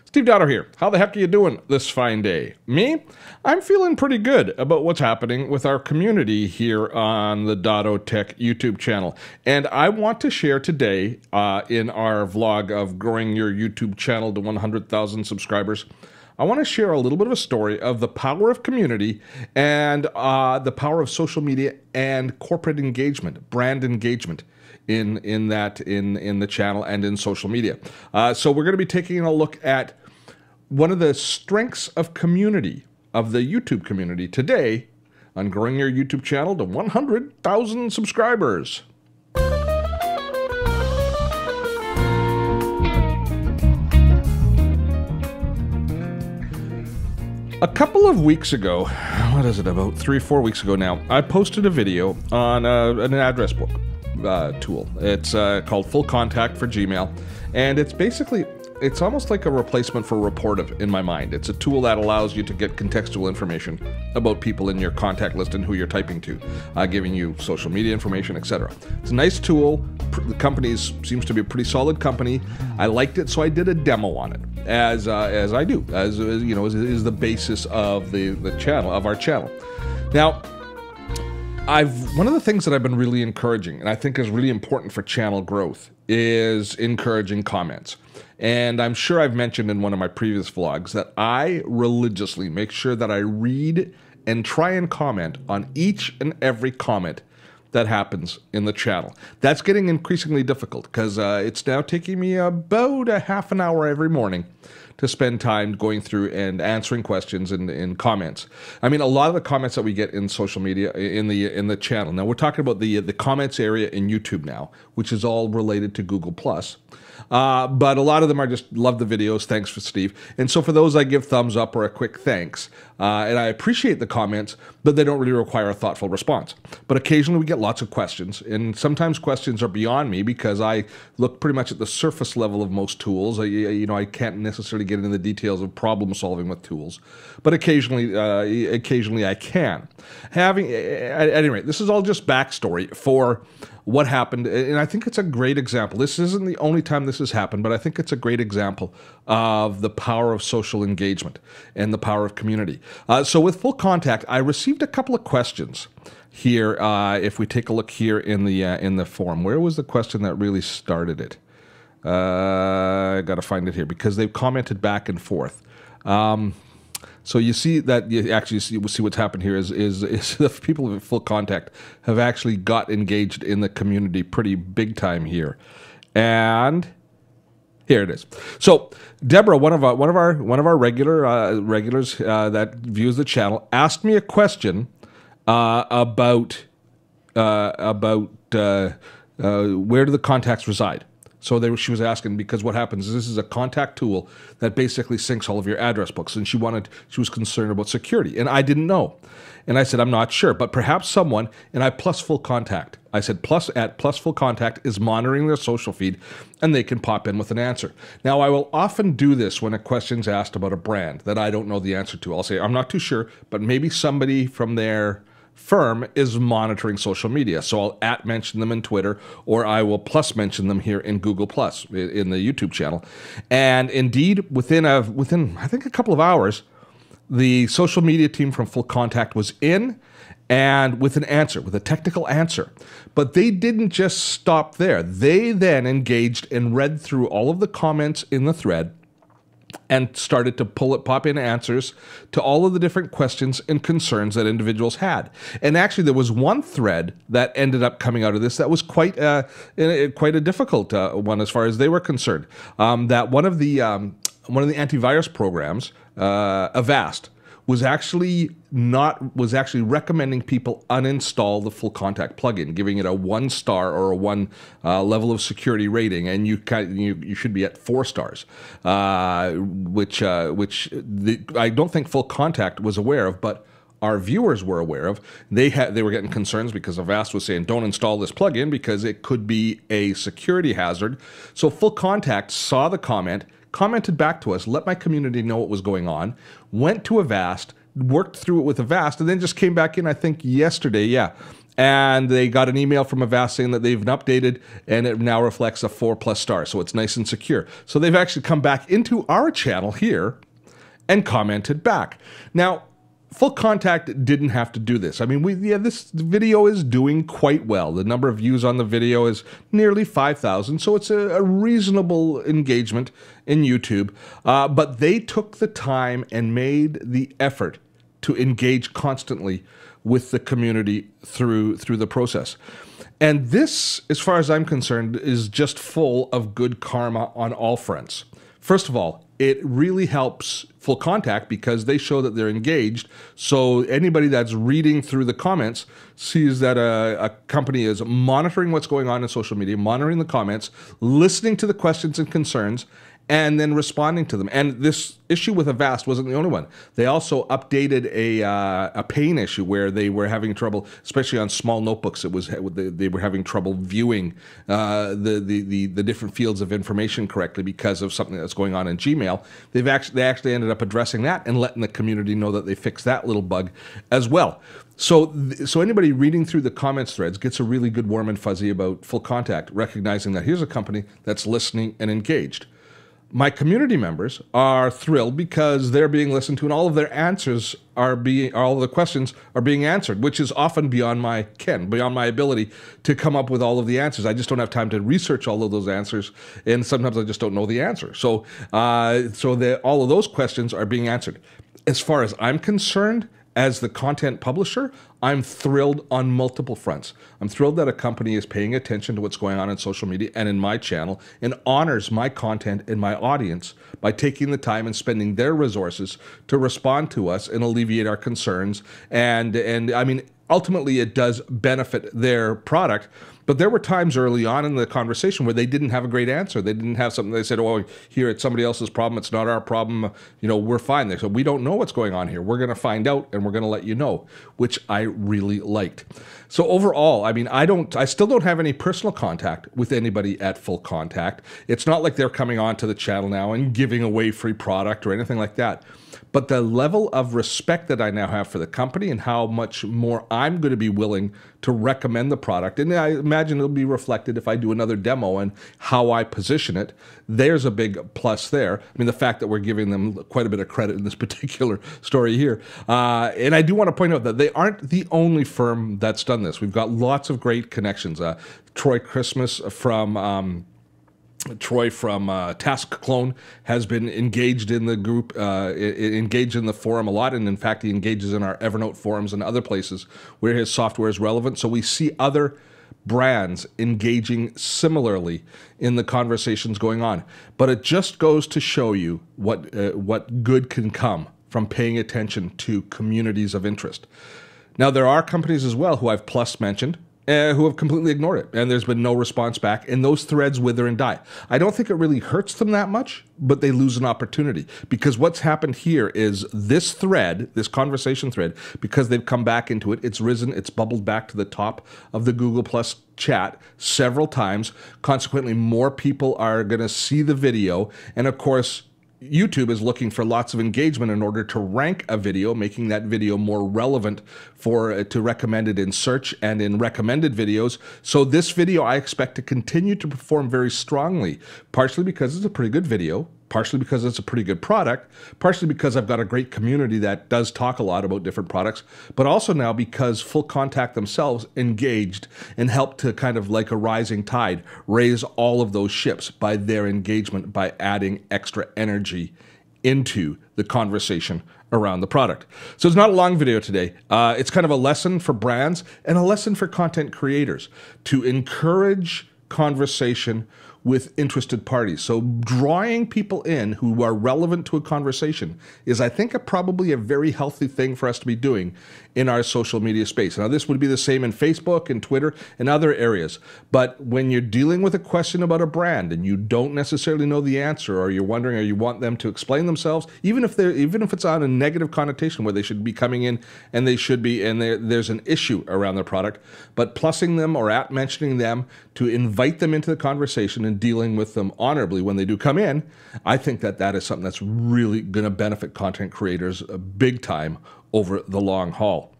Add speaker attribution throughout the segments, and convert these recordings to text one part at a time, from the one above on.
Speaker 1: Steve Dotto here. How the heck are you doing this fine day? Me? I'm feeling pretty good about what's happening with our community here on the Dotto Tech YouTube channel. And I want to share today in our vlog of growing your YouTube channel to 100,000 subscribers, I want to share a little bit of a story of the power of community and the power of social media and corporate engagement, brand engagement in the channel and in social media. So we're going to be taking a look at one of the strengths of community, of the YouTube community today on growing your YouTube channel to 100,000 subscribers. A couple of weeks ago, what is it, about 3 or 4 weeks ago now, I posted a video on an address book tool. It's called Full Contact for Gmail, and it's almost like a replacement for Reportive in my mind. It's a tool that allows you to get contextual information about people in your contact list and who you're typing to, giving you social media information, etc. It's a nice tool. The company seems to be a pretty solid company. I liked it, so I did a demo on it, as I do, as you know, is the basis of the channel, of our channel. Now, one of the things that I've been really encouraging, and I think is really important for channel growth, is encouraging comments. And I'm sure I've mentioned in one of my previous vlogs that I religiously make sure that I read and try and comment on each and every comment that happens in the channel. That's getting increasingly difficult because it's now taking me about a half an hour every morning to spend time going through and answering questions and comments. I mean, a lot of the comments that we get in social media, in the channel. Now we're talking about the comments area in YouTube now, which is all related to Google+. But a lot of them are just love the videos, thanks for Steve. And so for those, I give thumbs up or a quick thanks. And I appreciate the comments, but they don't really require a thoughtful response. But occasionally we get lots of questions, and sometimes questions are beyond me because I look pretty much at the surface level of most tools. I can't necessarily get into the details of problem solving with tools, but occasionally I can. At any rate, this is all just backstory for what happened, and I think it's a great example. This isn't the only time this has happened, but I think it's a great example of the power of social engagement and the power of community. So with Full Contact, I received a couple of questions here. If we take a look here in the forum, where was the question that really started it? I got to find it here because they've commented back and forth. So you see that you actually see what's happened here is the people with Full Contact have actually got engaged in the community pretty big time here, and here it is. So Deborah, one of our regulars that views the channel, asked me a question about where do the contacts reside. So she was asking, because what happens is this is a contact tool that basically syncs all of your address books, and she was concerned about security, and I didn't know. And I said, I'm not sure, but perhaps someone, and I plus Full Contact. I said plus Full Contact is monitoring their social feed, and they can pop in with an answer. Now, I will often do this when a question's asked about a brand that I don't know the answer to. I'll say, I'm not too sure, but maybe somebody from their firm is monitoring social media. So I'll mention them in Twitter, or I will plus mention them here in Google+, in the YouTube channel. And indeed, within I think a couple of hours, the social media team from Full Contact was in and with an answer, with a technical answer. But they didn't just stop there. They then engaged and read through all of the comments in the thread and started to pop in answers to all of the different questions and concerns that individuals had. And actually, there was one thread that ended up coming out of this that was quite a difficult one as far as they were concerned. That one of the antivirus programs, Avast, was actually recommending people uninstall the Full Contact plugin, giving it a 1 star or a 1 level of security rating, and you should be at 4 stars, which I don't think Full Contact was aware of, but our viewers were aware of. They were getting concerns because Avast was saying, don't install this plugin because it could be a security hazard. So Full Contact saw the comment, commented back to us, let my community know what was going on, went to Avast, worked through it with Avast, and then just came back in, I think yesterday, and they got an email from Avast saying that they've been updated and it now reflects a 4+ star. So it's nice and secure. So they've actually come back into our channel here and commented back. Now, Full Contact didn't have to do this. I mean, this video is doing quite well. The number of views on the video is nearly 5,000, so it's a reasonable engagement in YouTube. But they took the time and made the effort to engage constantly with the community through the process. And this, as far as I'm concerned, is just full of good karma on all fronts. First of all, it really helps Full Contact because they show that they're engaged. So anybody that's reading through the comments sees that a company is monitoring what's going on in social media, monitoring the comments, listening to the questions and concerns, and then responding to them. And this issue with Avast wasn't the only one. They also updated a pain issue where they were having trouble, especially on small notebooks. They were having trouble viewing the different fields of information correctly because of something that's going on in Gmail. They actually ended up addressing that and letting the community know that they fixed that little bug as well. So anybody reading through the comments threads gets a really good warm and fuzzy about Full Contact, recognizing that here's a company that's listening and engaged. My community members are thrilled because they're being listened to and all of their answers all of the questions are being answered, which is often beyond my ken, beyond my ability to come up with all of the answers. I just don't have time to research all of those answers, and sometimes I just don't know the answer. So all of those questions are being answered. As far as I'm concerned, as the content publisher, I'm thrilled on multiple fronts. I'm thrilled that a company is paying attention to what's going on in social media and in my channel and honors my content and my audience by taking the time and spending their resources to respond to us and alleviate our concerns. And I mean, ultimately it does benefit their product. But there were times early on in the conversation where they didn't have a great answer. They didn't have something. They said, "Oh, here it's somebody else's problem. It's not our problem. You know, we're fine." They said, "We don't know what's going on here. We're going to find out, and we're going to let you know," which I really liked. So overall, I mean, I still don't have any personal contact with anybody at Full Contact. It's not like they're coming onto the channel now and giving away free product or anything like that. But the level of respect that I now have for the company and how much more I'm going to be willing to recommend the product, and I imagine it'll be reflected if I do another demo and how I position it, there's a big plus there. I mean, the fact that we're giving them quite a bit of credit in this particular story here. And I do want to point out that they aren't the only firm that's done this. We've got lots of great connections. Troy Christmas from Task Clone has been engaged in the group, engaged in the forum a lot, and in fact he engages in our Evernote forums and other places where his software is relevant. So we see other brands engaging similarly in the conversations going on. But it just goes to show you what good can come from paying attention to communities of interest. Now there are companies as well who I've plus mentioned, who have completely ignored it, and there's been no response back, and those threads wither and die. I don't think it really hurts them that much, but they lose an opportunity, because what's happened here is this thread, this conversation thread, because they've come back into it, it's risen, it's bubbled back to the top of the Google Plus chat several times. Consequently, more people are going to see the video, and of course, YouTube is looking for lots of engagement in order to rank a video, making that video more relevant to recommend it in search and in recommended videos. So this video I expect to continue to perform very strongly, partially because it's a pretty good video, partially because it's a pretty good product, partially because I've got a great community that does talk a lot about different products, but also now because Full Contact themselves engaged and helped to kind of like a rising tide raise all of those ships by their engagement, by adding extra energy into the conversation around the product. So it's not a long video today. It's kind of a lesson for brands and a lesson for content creators to encourage conversation with interested parties. So drawing people in who are relevant to a conversation is, I think, probably a very healthy thing for us to be doing in our social media space. Now, this would be the same in Facebook and Twitter and other areas. But when you're dealing with a question about a brand and you don't necessarily know the answer, or you're wondering, or you want them to explain themselves, even if it's on a negative connotation where they should be coming in and there's an issue around their product, but plussing them or mentioning them to invite them into the conversation and dealing with them honorably when they do come in, I think that is something that's really going to benefit content creators big time over the long haul.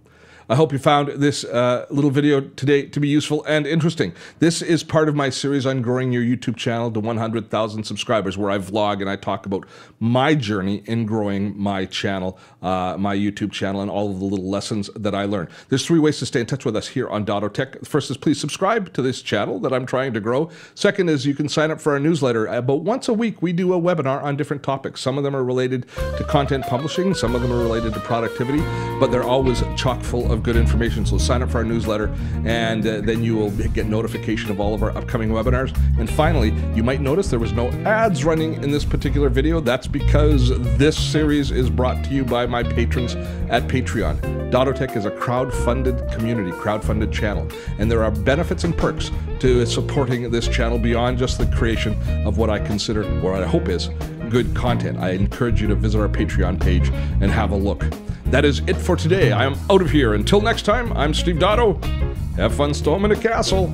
Speaker 1: I hope you found this little video today to be useful and interesting. This is part of my series on growing your YouTube channel to 100,000 subscribers, where I vlog and I talk about my journey in growing my channel, my YouTube channel, and all of the little lessons that I learned. There's 3 ways to stay in touch with us here on Dotto Tech. First is please subscribe to this channel that I'm trying to grow. Second is you can sign up for our newsletter. About once a week, we do a webinar on different topics. Some of them are related to content publishing, some of them are related to productivity, but they're always chock full of good information. So sign up for our newsletter, and then you will get notification of all of our upcoming webinars. And finally, you might notice there was no ads running in this particular video. That's because this series is brought to you by my patrons at Patreon. Dotto Tech is a crowd-funded community, crowd-funded channel, and there are benefits and perks to supporting this channel beyond just the creation of what I consider, or what I hope is, good content. I encourage you to visit our Patreon page and have a look. That is it for today. I am out of here. Until next time, I'm Steve Dotto. Have fun storming the castle.